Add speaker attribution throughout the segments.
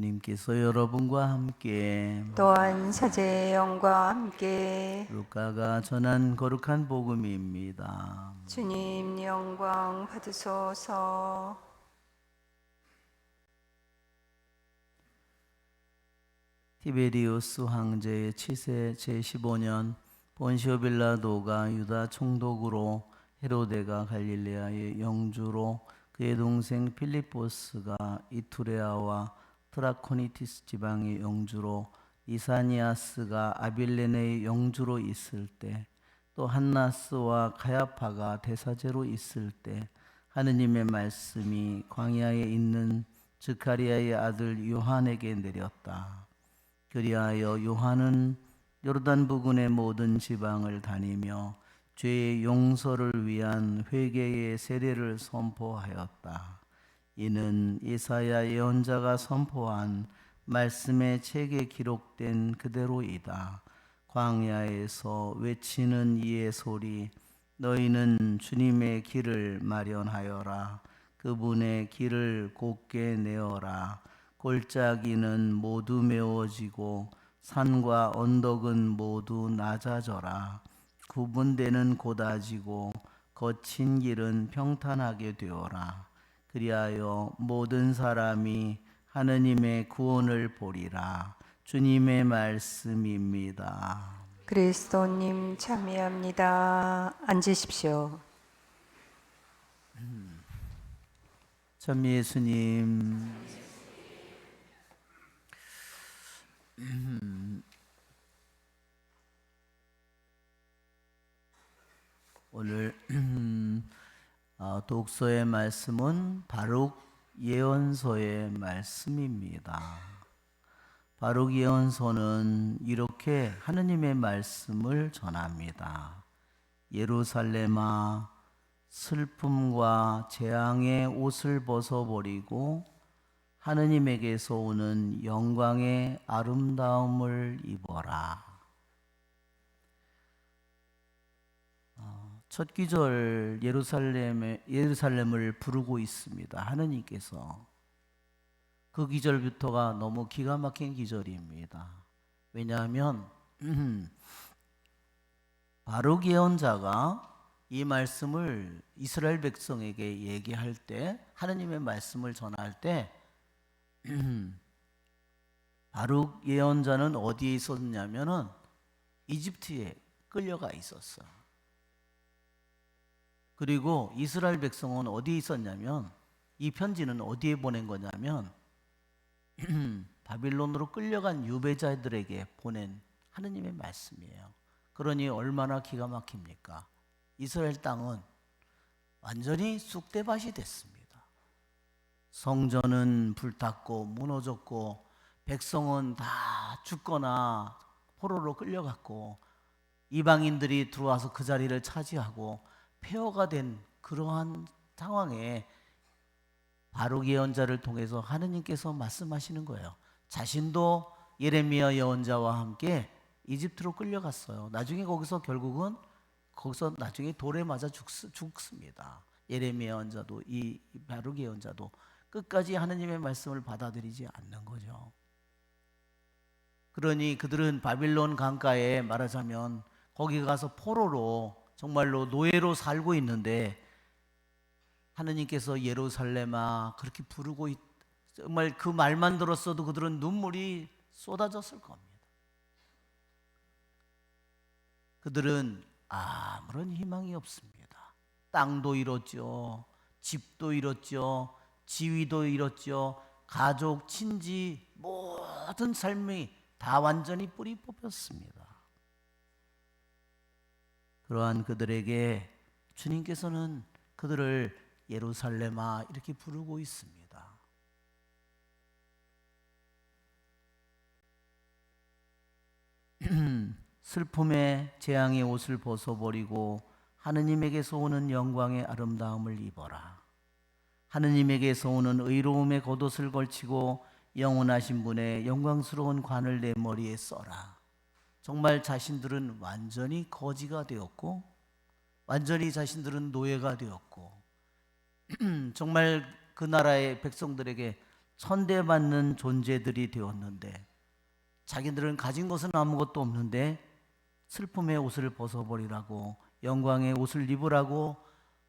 Speaker 1: 주님께서 여러분과 함께
Speaker 2: 또한 사제의 영과 함께
Speaker 1: 루카가 전한 거룩한 복음입니다.
Speaker 2: 주님 영광 받으소서.
Speaker 1: 티베리우스 황제의 치세 제15년 본시오 빌라도가 유다 총독으로, 헤로데가 갈릴레아의 영주로, 그의 동생 필리포스가 이투레아와 트라코니티스 지방의 영주로, 이사니아스가 아빌레네의 영주로 있을 때, 또 한나스와 가야파가 대사제로 있을 때, 하느님의 말씀이 광야에 있는 스가랴의 아들 요한에게 내렸다. 그리하여 요한은 요르단 부근의 모든 지방을 다니며 죄의 용서를 위한 회개의 세례를 선포하였다. 이는 이사야 예언자가 선포한 말씀의 책에 기록된 그대로이다. 광야에서 외치는 이의 소리, 너희는 주님의 길을 마련하여라. 그분의 길을 곧게 내어라. 골짜기는 모두 메워지고 산과 언덕은 모두 낮아져라. 구분대는 곧아지고 거친 길은 평탄하게 되어라. 그리하여 모든 사람이 하느님의 구원을 보리라. 주님의 말씀입니다.
Speaker 2: 그리스도님 참여합니다. 앉으십시오.
Speaker 1: 참 예수님, 오늘 독서의 말씀은 바룩 예언서의 말씀입니다. 바룩 예언서는 이렇게 하느님의 말씀을 전합니다. 예루살렘아, 슬픔과 재앙의 옷을 벗어버리고 하느님에게서 오는 영광의 아름다움을 입어라. 첫 기절 예루살렘을 부르고 있습니다. 하느님께서. 그 기절부터가 너무 기가 막힌 기절입니다. 왜냐하면 바룩 예언자가 이 말씀을 이스라엘 백성에게 얘기할 때, 하느님의 말씀을 전할 때 바룩 예언자는 어디에 있었냐면은 이집트에 끌려가 있었어. 그리고 이스라엘 백성은 어디에 있었냐면, 이 편지는 어디에 보낸 거냐면 바빌론으로 끌려간 유배자들에게 보낸 하느님의 말씀이에요. 그러니 얼마나 기가 막힙니까? 이스라엘 땅은 완전히 쑥대밭이 됐습니다. 성전은 불탔고 무너졌고 백성은 다 죽거나 포로로 끌려갔고 이방인들이 들어와서 그 자리를 차지하고 폐허가 된 그러한 상황에 바룩 예언자를 통해서 하느님께서 말씀하시는 거예요. 자신도 예레미야 예언자와 함께 이집트로 끌려갔어요. 나중에 결국은 거기서 나중에 돌에 맞아 죽습니다. 예레미야 예언자도 이 바룩 예언자도 끝까지 하느님의 말씀을 받아들이지 않는 거죠. 그러니 그들은 바빌론 강가에, 말하자면 거기 가서 포로로, 정말로 노예로 살고 있는데, 하느님께서 예루살렘아 그렇게 부르고 정말 그 말만 들었어도 그들은 눈물이 쏟아졌을 겁니다. 그들은 아무런 희망이 없습니다. 땅도 잃었죠. 집도 잃었죠. 지위도 잃었죠. 가족, 친지, 모든 삶이 다 완전히 뿌리 뽑혔습니다. 그러한 그들에게 주님께서는 그들을 예루살렘아 이렇게 부르고 있습니다. 슬픔의 재앙의 옷을 벗어버리고 하느님에게서 오는 영광의 아름다움을 입어라. 하느님에게서 오는 의로움의 겉옷을 걸치고 영원하신 분의 영광스러운 관을 내 머리에 써라. 정말 자신들은 완전히 거지가 되었고, 완전히 자신들은 노예가 되었고, 정말 그 나라의 백성들에게 선대받는 존재들이 되었는데 자기들은 가진 것은 아무것도 없는데 슬픔의 옷을 벗어버리라고, 영광의 옷을 입으라고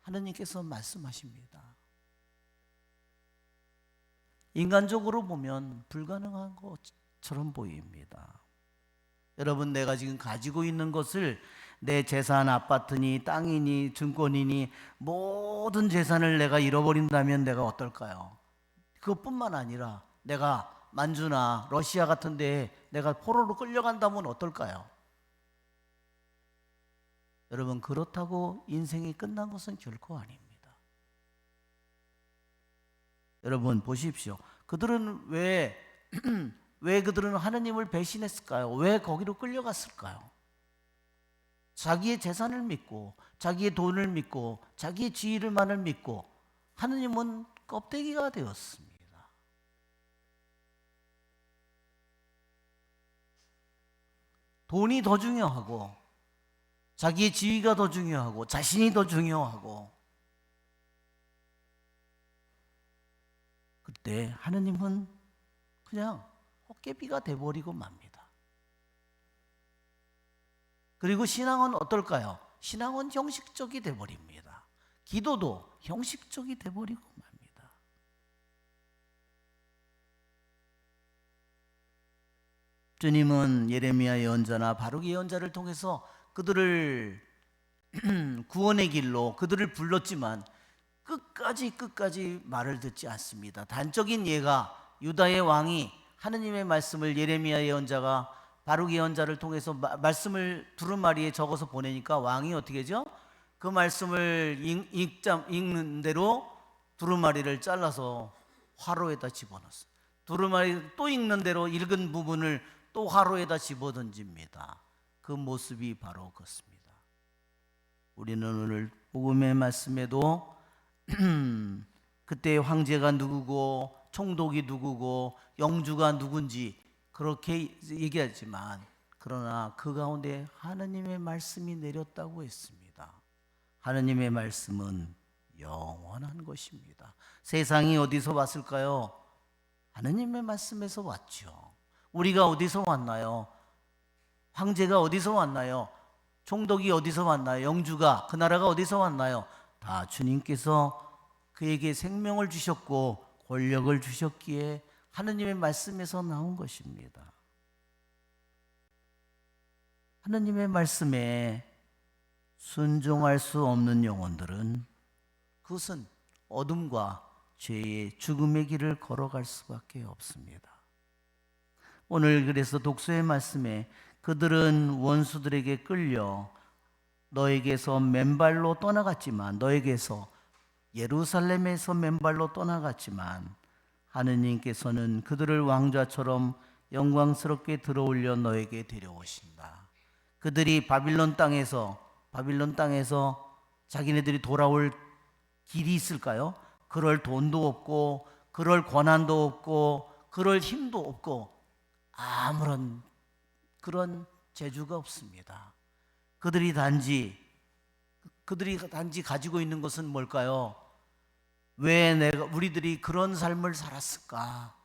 Speaker 1: 하느님께서 말씀하십니다. 인간적으로 보면 불가능한 것처럼 보입니다. 여러분, 내가 지금 가지고 있는 것을, 내 재산, 아파트니 땅이니 증권이니 모든 재산을 내가 잃어버린다면 내가 어떨까요? 그것뿐만 아니라 내가 만주나 러시아 같은 데에 내가 포로로 끌려간다면 어떨까요? 여러분, 그렇다고 인생이 끝난 것은 결코 아닙니다. 여러분 보십시오. 그들은 왜 그들은 하느님을 배신했을까요? 왜 거기로 끌려갔을까요? 자기의 재산을 믿고, 자기의 돈을 믿고, 자기의 지위를만을 믿고, 하느님은 껍데기가 되었습니다. 돈이 더 중요하고, 자기의 지위가 더 중요하고, 자신이 더 중요하고, 그때 하느님은 그냥 헛개비가 돼버리고 맙니다. 그리고 신앙은 어떨까요? 신앙은 형식적이 돼버립니다. 기도도 형식적이 돼버리고 맙니다. 주님은 예레미야 예언자나 바룩 예언자를 통해서 그들을 구원의 길로 그들을 불렀지만 끝까지 말을 듣지 않습니다. 단적인 예가, 유다의 왕이 하느님의 말씀을 예레미야 예언자가 바룩 예언자를 통해서 말씀을 두루마리에 적어서 보내니까 왕이 어떻게 하죠? 그 말씀을 읽는 대로 두루마리를 잘라서 화로에다 집어넣었어요. 두루마리 또 읽는 대로 읽은 부분을 또 화로에다 집어던집니다. 그 모습이 바로 그렇습니다. 우리는 오늘 복음의 말씀에도 그때 황제가 누구고 총독이 누구고 영주가 누군지 그렇게 얘기하지만, 그러나 그 가운데 하느님의 말씀이 내렸다고 했습니다. 하느님의 말씀은 영원한 것입니다. 세상이 어디서 왔을까요? 하느님의 말씀에서 왔죠. 우리가 어디서 왔나요? 황제가 어디서 왔나요? 총독이 어디서 왔나요? 영주가, 그 나라가 어디서 왔나요? 다 주님께서 그에게 생명을 주셨고 권력을 주셨기에 하느님의 말씀에서 나온 것입니다. 하느님의 말씀에 순종할 수 없는 영혼들은 그것은 어둠과 죄의 죽음의 길을 걸어갈 수밖에 없습니다. 오늘 그래서 독서의 말씀에 그들은 원수들에게 끌려 너에게서 맨발로 떠나갔지만, 너에게서 예루살렘에서 맨발로 떠나갔지만 하느님께서는 그들을 왕좌처럼 영광스럽게 들어올려 너에게 데려오신다. 그들이 바빌론 땅에서 자기네들이 돌아올 길이 있을까요? 그럴 돈도 없고, 그럴 권한도 없고, 그럴 힘도 없고, 아무런 그런 재주가 없습니다. 그들이 단지 가지고 있는 것은 뭘까요? 왜 우리들이 그런 삶을 살았을까?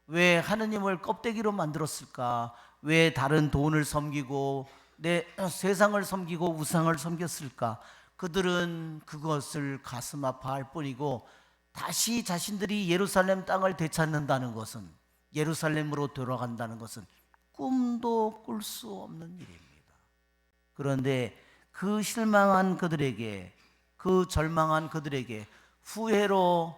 Speaker 1: 왜 하느님을 껍데기로 만들었을까? 왜 다른 돈을 섬기고 내 세상을 섬기고 우상을 섬겼을까? 그들은 그것을 가슴 아파할 뿐이고, 다시 자신들이 예루살렘 땅을 되찾는다는 것은, 예루살렘으로 돌아간다는 것은 꿈도 꿀 수 없는 일입니다. 그런데 그 실망한 그들에게, 그 절망한 그들에게, 후회로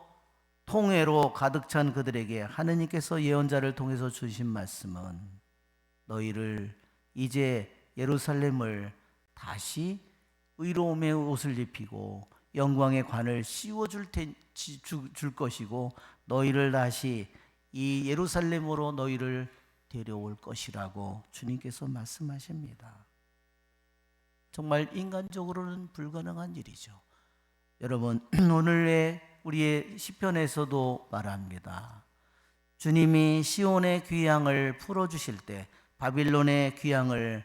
Speaker 1: 통회로 가득 찬 그들에게 하느님께서 예언자를 통해서 주신 말씀은, 너희를 이제 예루살렘을 다시 의로움의 옷을 입히고 영광의 관을 씌워줄 것이고, 너희를 다시 이 예루살렘으로 너희를 데려올 것이라고 주님께서 말씀하십니다. 정말 인간적으로는 불가능한 일이죠. 여러분, 오늘의 우리의 시편에서도 말합니다. 주님이 시온의 귀향을 풀어주실 때, 바빌론의 귀향을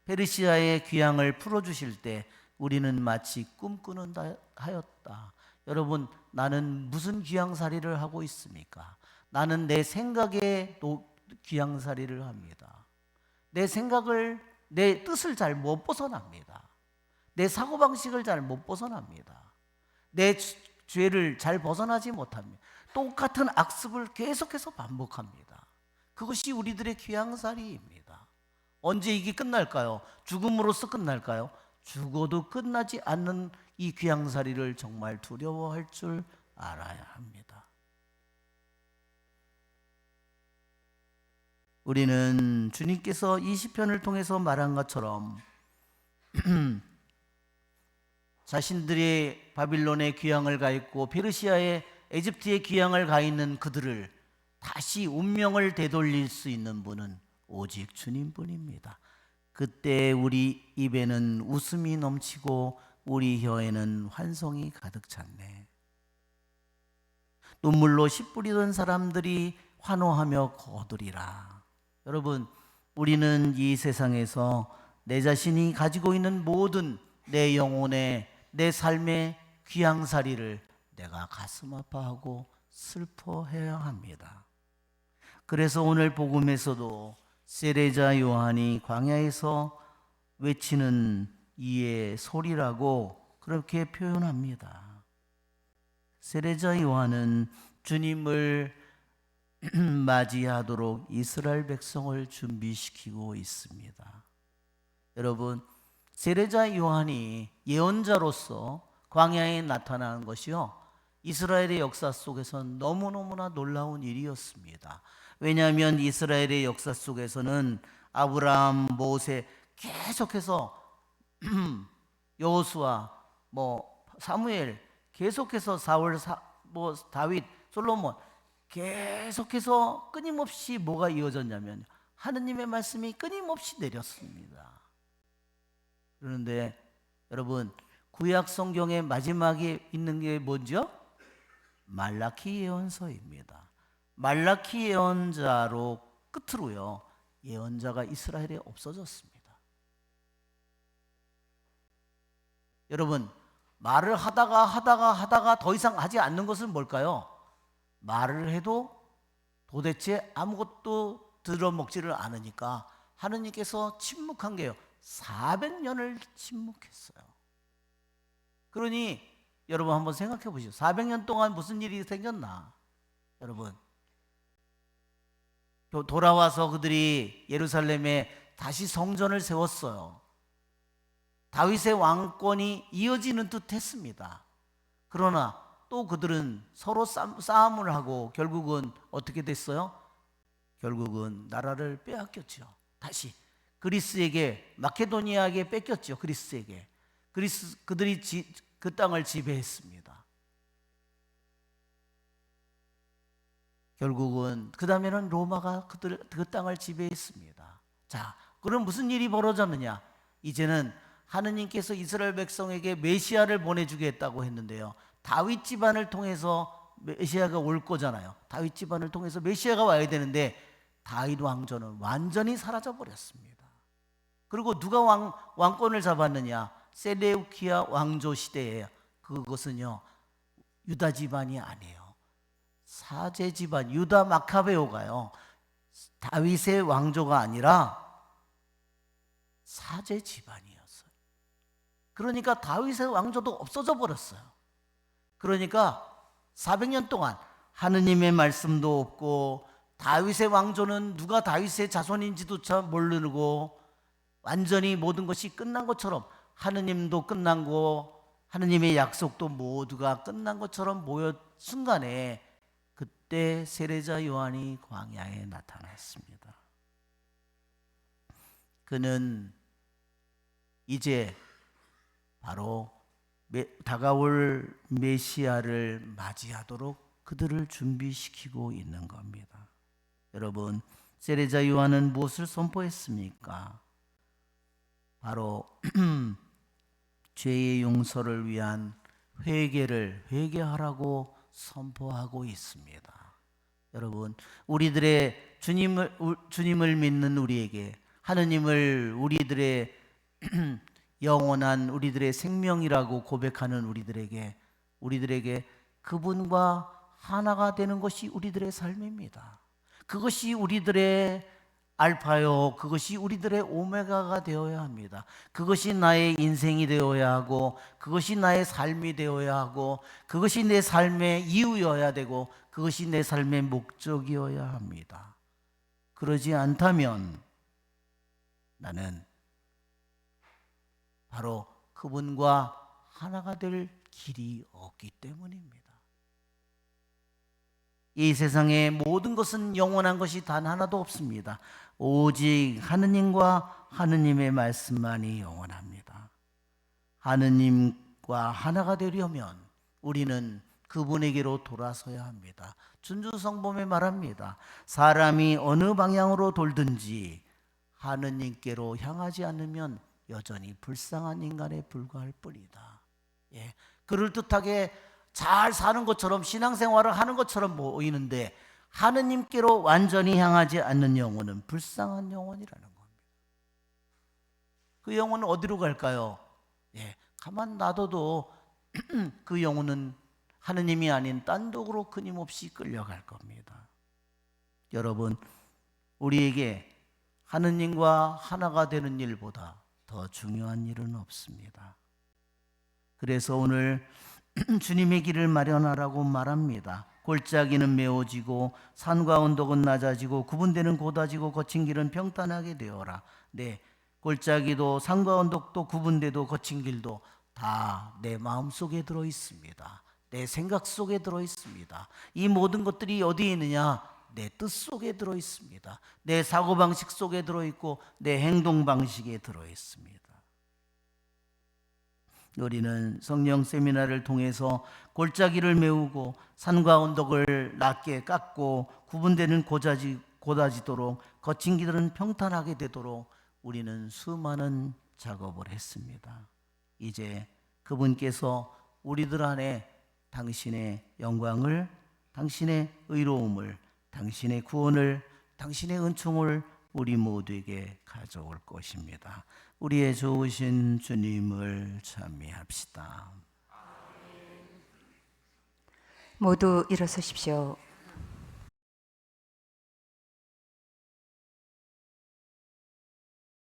Speaker 1: 페르시아의 귀향을 풀어주실 때 우리는 마치 꿈꾸는 하였다. 여러분, 나는 무슨 귀양살이를 하고 있습니까? 나는 내 생각에 또 귀양살이를 합니다. 내 생각을, 내 뜻을 잘 못 벗어납니다. 내 사고방식을 잘 못 벗어납니다. 내 죄를 잘 벗어나지 못합니다. 똑같은 악습을 계속해서 반복합니다. 그것이 우리들의 귀양살이입니다. 언제 이게 끝날까요? 죽음으로써 끝날까요? 죽어도 끝나지 않는 이 귀양살이를 정말 두려워할 줄 알아야 합니다. 우리는 주님께서 이 시편을 통해서 말한 것처럼 자신들이 바빌론의 귀양을 가 있고 페르시아의 에집트의 귀양을 가 있는 그들을 다시 운명을 되돌릴 수 있는 분은 오직 주님뿐입니다. 그때 우리 입에는 웃음이 넘치고 우리 혀에는 환성이 가득 찼네. 눈물로 씨 뿌리던 사람들이 환호하며 거두리라. 여러분, 우리는 이 세상에서 내 자신이 가지고 있는 모든 내 영혼의, 내 삶의 귀양살이를 내가 가슴 아파하고 슬퍼해야 합니다. 그래서 오늘 복음에서도 세례자 요한이 광야에서 외치는 이의 소리라고 그렇게 표현합니다. 세례자 요한은 주님을 맞이하도록 이스라엘 백성을 준비시키고 있습니다. 여러분, 세례자 요한이 예언자로서 광야에 나타나는 것이요, 이스라엘의 역사 속에서는 너무너무나 놀라운 일이었습니다. 왜냐하면 이스라엘의 역사 속에서는 아브라함, 모세 계속해서 여호수아, 사무엘, 계속해서 사울, 다윗, 솔로몬, 계속해서 끊임없이 뭐가 이어졌냐면 하느님의 말씀이 끊임없이 내렸습니다. 그런데 여러분, 구약 성경의 마지막에 있는 게 뭐죠? 말라키 예언서입니다. 말라키 예언자로 끝으로요, 예언자가 이스라엘에 없어졌습니다. 여러분, 말을 하다가 더 이상 하지 않는 것은 뭘까요? 말을 해도 도대체 아무것도 들어먹지를 않으니까 하느님께서 침묵한 게요, 400년을 침묵했어요. 그러니 여러분 한번 생각해 보시죠. 400년 동안 무슨 일이 생겼나? 여러분, 돌아와서 그들이 예루살렘에 다시 성전을 세웠어요. 다윗의 왕권이 이어지는 듯 했습니다. 그러나 또 그들은 서로 싸움을 하고 결국은 어떻게 됐어요? 결국은 나라를 빼앗겼죠. 다시 그리스에게, 마케도니아에게 뺏겼죠. 그리스에게. 그들이 그 땅을 지배했습니다. 결국은 그 다음에는 로마가 그 땅을 지배했습니다. 자, 그럼 무슨 일이 벌어졌느냐? 이제는 하느님께서 이스라엘 백성에게 메시아를 보내주겠다고 했는데요, 다윗 집안을 통해서 메시아가 올 거잖아요. 다윗 집안을 통해서 메시아가 와야 되는데 다윗 왕조는 완전히 사라져 버렸습니다. 그리고 누가 왕권을 잡았느냐? 셀레우키아 왕조 시대에, 그것은요 유다 집안이 아니에요. 사제 집안, 유다 마카베오가요 다윗의 왕조가 아니라 사제 집안이었어요. 그러니까 다윗의 왕조도 없어져 버렸어요. 그러니까 400년 동안 하느님의 말씀도 없고, 다윗의 왕조는 누가 다윗의 자손인지도 참 모르고, 완전히 모든 것이 끝난 것처럼, 하느님도 끝난 거, 하느님의 약속도 모두가 끝난 것처럼 보였 순간에, 그때 세례자 요한이 광야에 나타났습니다. 그는 이제 바로 다가올 메시아를 맞이하도록 그들을 준비시키고 있는 겁니다. 여러분, 세례자 요한은 무엇을 선포했습니까? 바로 죄의 용서를 위한 회개하라고 선포하고 있습니다. 여러분, 우리들의 주님을 믿는 우리에게, 하느님을 우리들의 영원한 우리들의 생명이라고 고백하는 우리들에게 우리들에게 그분과 하나가 되는 것이 우리들의 삶입니다. 그것이 우리들의 알파요, 그것이 우리들의 오메가가 되어야 합니다. 그것이 나의 인생이 되어야 하고, 그것이 나의 삶이 되어야 하고, 그것이 내 삶의 이유여야 되고, 그것이 내 삶의 목적이어야 합니다. 그러지 않다면 나는 바로 그분과 하나가 될 길이 없기 때문입니다. 이 세상의 모든 것은 영원한 것이 단 하나도 없습니다. 오직 하느님과 하느님의 말씀만이 영원합니다. 하느님과 하나가 되려면 우리는 그분에게로 돌아서야 합니다. 준주성범에 말합니다. 사람이 어느 방향으로 돌든지 하느님께로 향하지 않으면 여전히 불쌍한 인간에 불과할 뿐이다. 예, 그럴듯하게 잘 사는 것처럼 신앙생활을 하는 것처럼 보이는데 하느님께로 완전히 향하지 않는 영혼은 불쌍한 영혼이라는 겁니다. 그 영혼은 어디로 갈까요? 예, 가만 놔둬도 그 영혼은 하느님이 아닌 딴 독으로 끊임없이 끌려갈 겁니다. 여러분, 우리에게 하느님과 하나가 되는 일보다 더 중요한 일은 없습니다. 그래서 오늘 주님의 길을 마련하라고 말합니다. 골짜기는 메워지고 산과 언덕은 낮아지고 구분되는 고다지고 거친 길은 평탄하게 되어라. 네, 골짜기도 산과 언덕도 구분되도 거친 길도 다 내 마음속에 들어 있습니다. 내 생각 속에 들어 있습니다. 이 모든 것들이 어디에 있느냐? 내 뜻 속에 들어 있습니다. 내 사고방식 속에 들어 있고 내 행동 방식에 들어 있습니다. 우리는 성령 세미나를 통해서 골짜기를 메우고 산과 언덕을 낮게 깎고 구분되는 고다지도록 거친 길은 평탄하게 되도록 우리는 수많은 작업을 했습니다. 이제 그분께서 우리들 안에 당신의 영광을, 당신의 의로움을, 당신의 구원을, 당신의 은총을 우리 모두에게 가져올 것입니다. 우리의 좋으신 주님을 찬미합시다.
Speaker 2: 모두 일어서십시오.